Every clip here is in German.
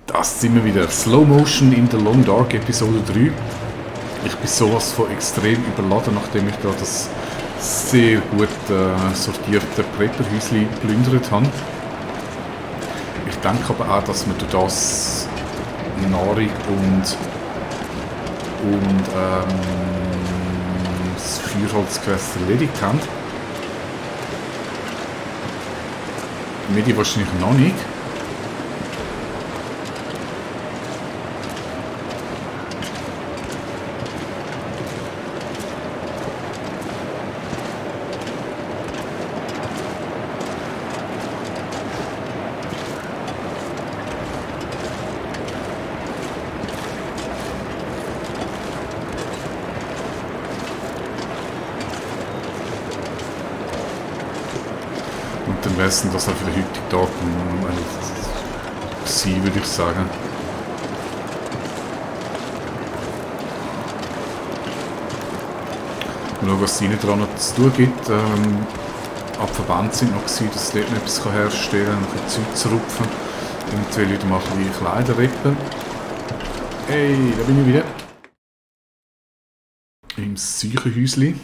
Das sind wir wieder. Slow Motion in der Long Dark Episode 3. Ich bin sowas von extrem überladen, nachdem ich da das sehr gut sortierte Prepperhäuschen geplündert habe. Ich denke aber auch, dass wir durch das Nahrung und das Feuerholzquest erledigt haben. Medi wahrscheinlich noch nicht. Und dann wäre es das auch für den heutigen Tag gewesen, würde ich sagen. Mal schauen, was es hinten dran noch zu tun gibt. Ab Verband sind noch gewesen, dass dort noch etwas herstellen kann, noch ein Zeug zu rupfen. Eventuell wieder machen wie Kleider reppen. Hey, da bin ich wieder. Im Säuchenhäusli.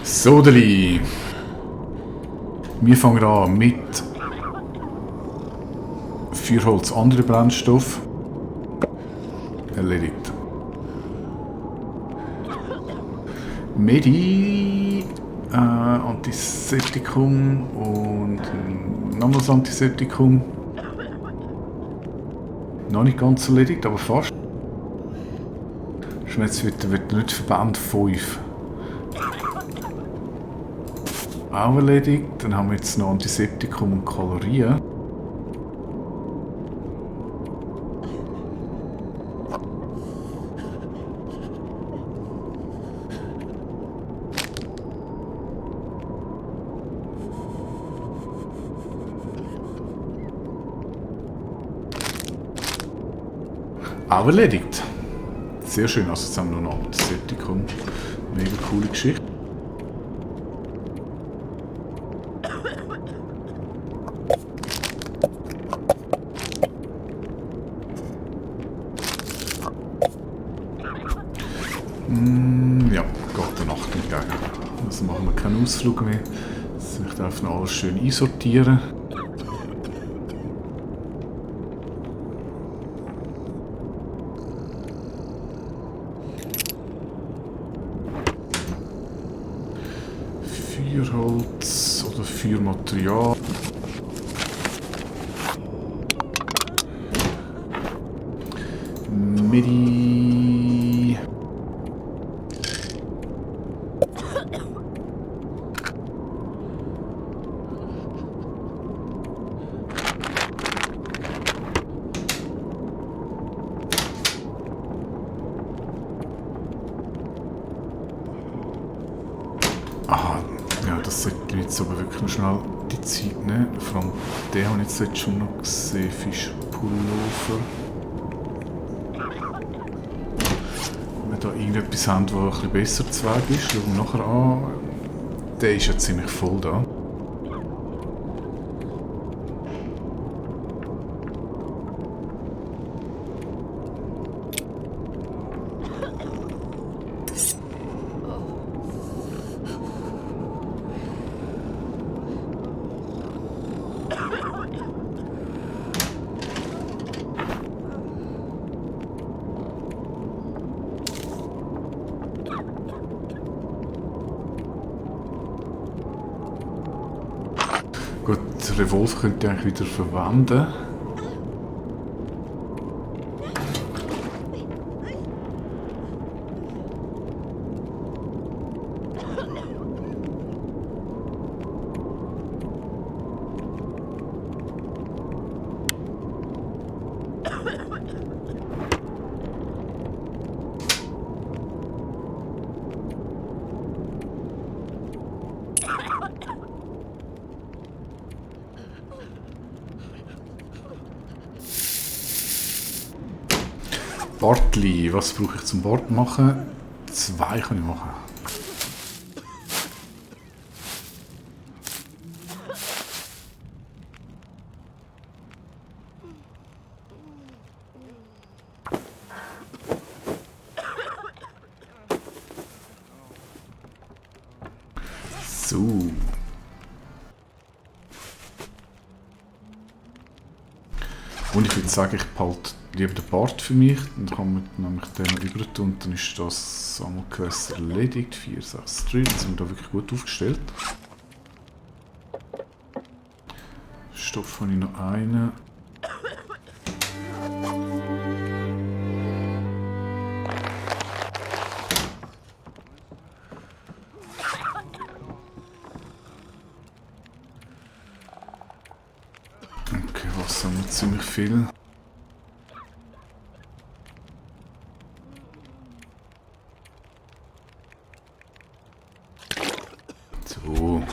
So, Deli. Wir fangen an mit Feuerholz, andere Brennstoff. Erledigt. Medi, Antiseptikum und nochmals Antiseptikum. Noch nicht ganz erledigt, aber fast. Jetzt wird nicht Verband 5. Auch erledigt. Dann haben wir jetzt noch Antiseptikum und Kalorien. Auch erledigt. Sehr schön. Also jetzt haben wir noch Antiseptikum. Mega coole Geschichte. Ja, geht der Nacht entgegen. Also machen wir keinen Ausflug mehr. Ich darf noch alles schön einsortieren. Feuerholz oder Feuermaterial. Medi. Aha, ja, das sollte ich jetzt aber wirklich schnell die Zeit nehmen. Vor allem den habe ich jetzt schon noch gesehen, Fischpullover. Wenn wir da irgendetwas haben, das ein bisschen besser zu Weg ist, schauen wir nachher an. Der ist ja ziemlich voll da. Gut, Revolver könnt ihr eigentlich wieder verwenden. Bartli. Was brauche ich zum Bart machen? 2 kann ich machen. So. Und ich würde sagen, ich behalte lieber den Bart für mich. Dann kann man nämlich den noch über tun und dann ist das Sammelquest erledigt. 4, 6, 3. Jetzt sind wir da wirklich gut aufgestellt. Stoff habe ich noch einen. Okay, Wasser haben wir ziemlich viel. So.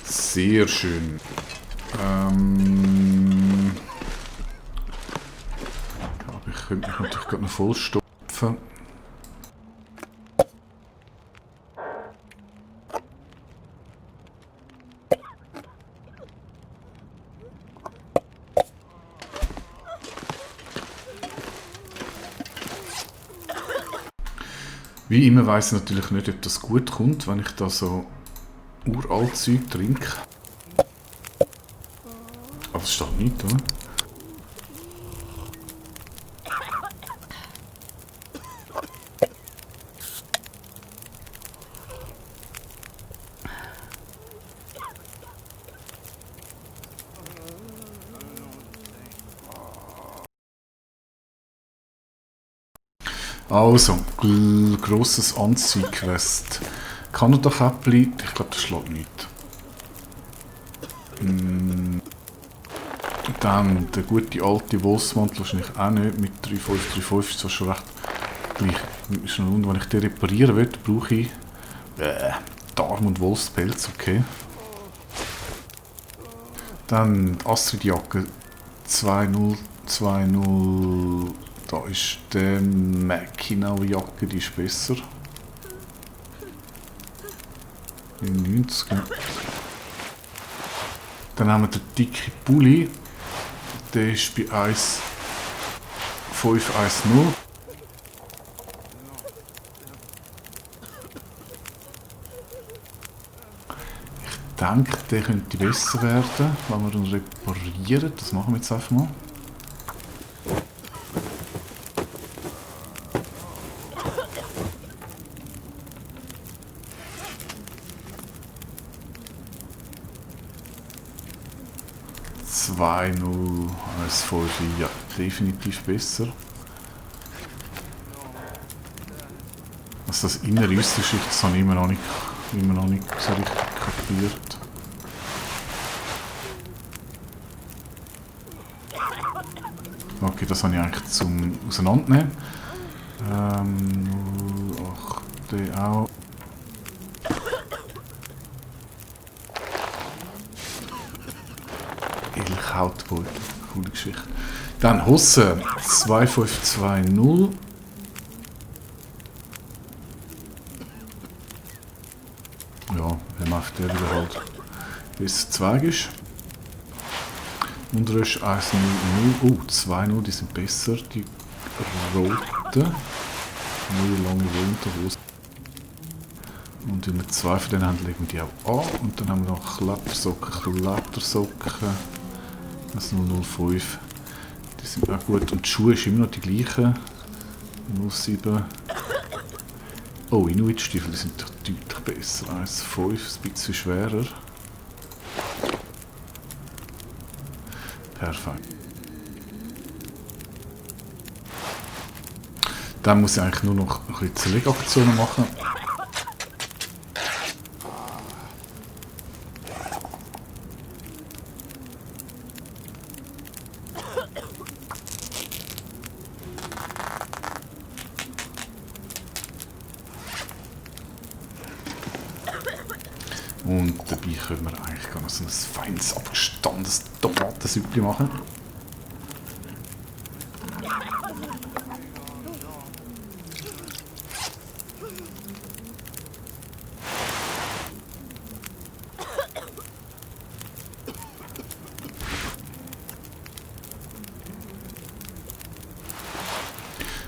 Sehr schön. Aber ich könnte mich natürlich gerade noch vollstopfen. Wie immer weiss ich natürlich nicht, ob das gut kommt, wenn ich da so uralt Zeug trinke. Aber es steht nicht, oder? Also, grosses Anziehquest. Kanada-Käppli, ich glaube, das schlägt nicht. Dann der gute alte Wolfsmantel wahrscheinlich auch nicht. Mit 3,5 ist zwar schon recht gleich. Ist noch wenn ich den reparieren will, brauche ich Darm- und Wolfspelz, okay. Dann die Astrid-Jacke 2020. Da ist die Mackinac-Jacke, die ist besser. Die 90. Dann haben wir den dicken Pulli. Der ist bei 1,510. Ich denke, der könnte besser werden, wenn wir ihn reparieren. Das machen wir jetzt einfach mal. Als Folge, ja, definitiv besser. Was das innere Äußere ist, das habe ich immer noch nicht so richtig kapiert. Okay, das habe ich eigentlich zum Auseinandernehmen. 08 auch. Hautbeutel, coole Geschichte. Dann Hose 2520. Ja, wenn man auf der wieder halt bis 2 ist. Unterrösch 100. Oh, 2,0, die sind besser, die roten. Neue lange Unterhose. Und wenn wir 2 von denen haben, legen wir die auch an. Und dann haben wir noch Klettersocken. Das 005. Die sind auch gut. Und die Schuhe ist immer noch die gleichen. 07. Oh, Inuit-Stiefel, die sind doch deutlich besser. 1,5, ein bisschen schwerer. Perfekt. Dann muss ich eigentlich nur noch ein bisschen Zerlegaktionen machen. Und dabei können wir eigentlich noch so ein feines, abgestandenes Tomatensüppli machen.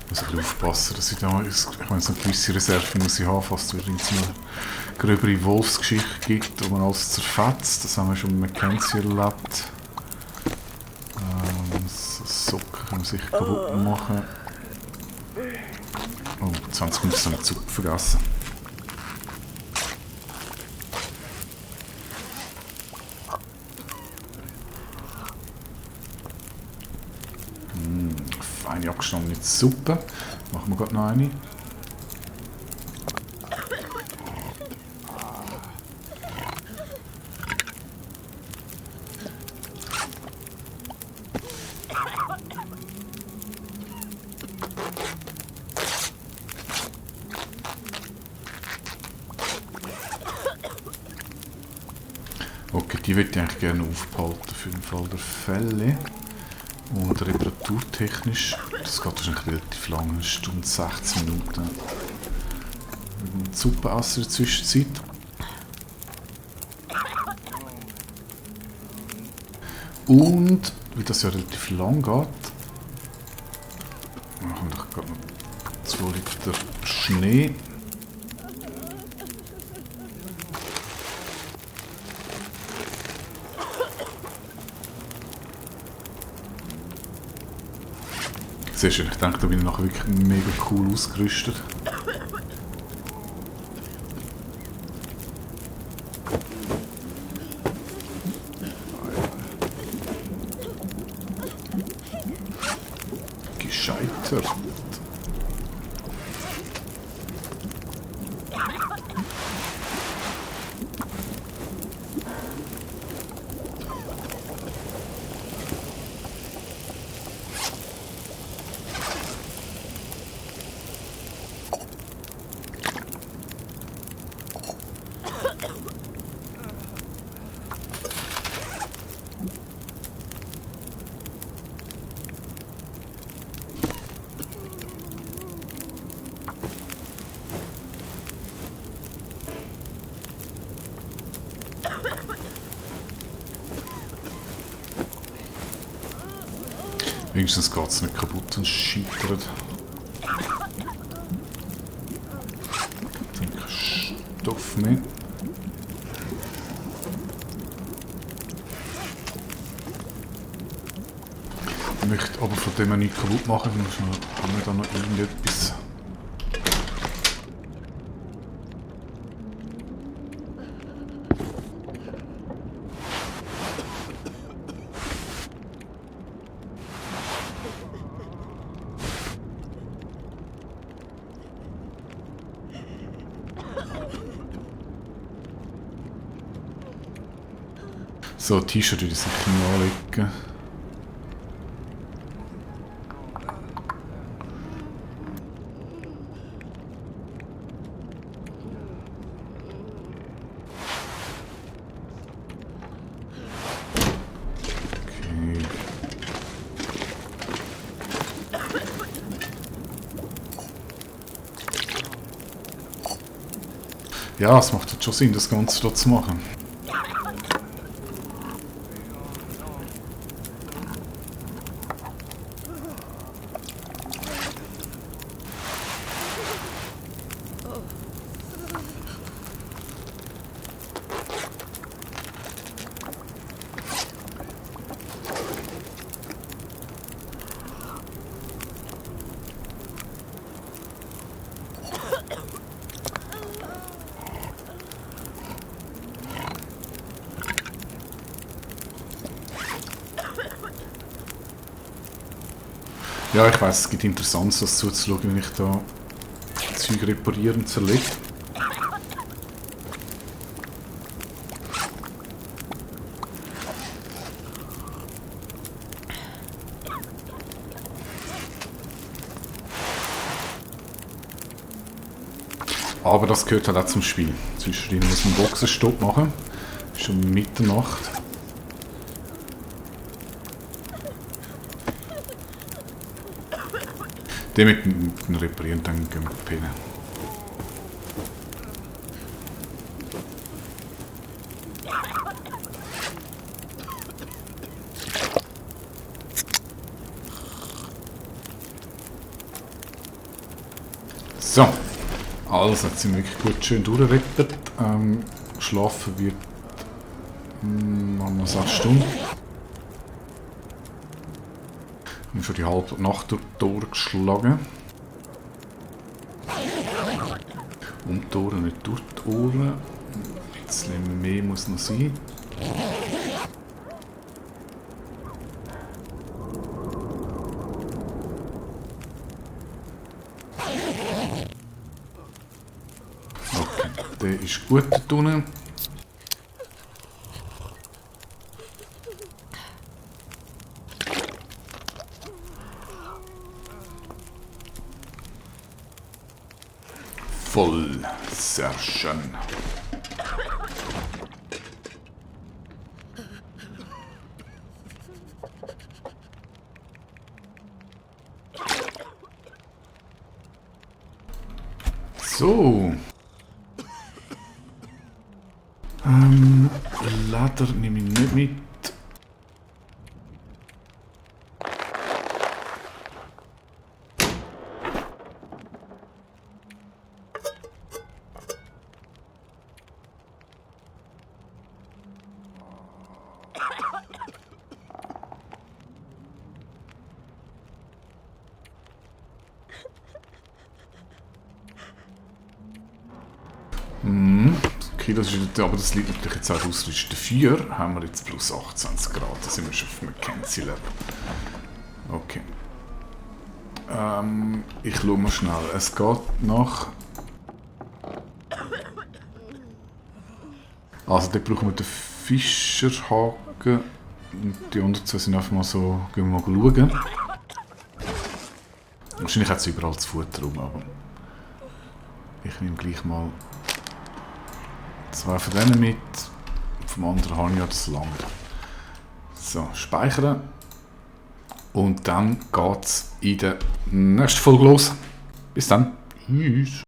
Ich muss ein bisschen aufpassen, dass ich da, ich meine, so eine gewisse Reserve muss ich haben, falls es übrigens eine gröbere Wolfsgeschichte gibt, wo man alles zerfetzt. Das haben wir schon mit Mackenzie erlebt. So Socken können wir sicher kaputt machen. Oh, 20 Minuten haben wir Zucker vergessen. Feine abgestandene Suppe. Machen wir gerade noch eine. Okay, die würde ich eigentlich gerne aufbehalten für den Fall der Fälle. Und reparaturtechnisch, das geht wahrscheinlich relativ lange, eine Stunde 16 Minuten. Mit Suppe essen in der Zwischenzeit. Und, wie das ja relativ lang geht, machen wir doch gerade noch 2 Liter Schnee. Sehr schön, ich denke, da bin ich nachher wirklich mega cool ausgerüstet. Gescheitert. Wenigstens geht es nicht kaputt und scheitert. Dann kein Stoff mehr. Ich möchte aber von dem nicht kaputt machen, dann haben wir da noch irgendetwas. So, T-Shirt würde ich sicher noch anlegen. Okay. Ja, es macht jetzt schon Sinn, das Ganze dort zu machen. Ja, ich weiss, es gibt Interessantes, das zuzuschauen, wenn ich da Zeug repariere und zerlege. Aber das gehört halt auch zum Spiel. Zwischendrin muss man einen Boxenstopp machen. Schon Mitternacht. Den mit dem Reparieren, dann gehen wir pennen. So. Also, jetzt sind wir wirklich gut schön durchgerettet. Schlafen wird noch 6 Stunden. Ich habe schon die halbe Nacht durchgeschlagen. Um die Ohren, nicht durch die Ohren. Ein bisschen mehr muss noch sein. Okay, der ist gut da unten. Voll. Sehr schön. So. Leder nehme ich nicht mit. Okay, das ist, aber das liegt natürlich jetzt auch ausrüsten. Dafür haben wir jetzt plus 28 Grad, da sind wir schon auf Mackenzie Level. Okay. Ich schaue mal schnell. Es geht nach... Also dort brauchen wir den Fischerhaken. Und die anderen zwei sind einfach mal so... Gehen wir mal schauen. Wahrscheinlich hat es überall das Futter rum, aber... Ich nehme gleich mal... 2 von denen mit. Vom anderen habe ich ja das lange. So, speichern. Und dann geht es in der nächsten Folge los. Bis dann. Tschüss.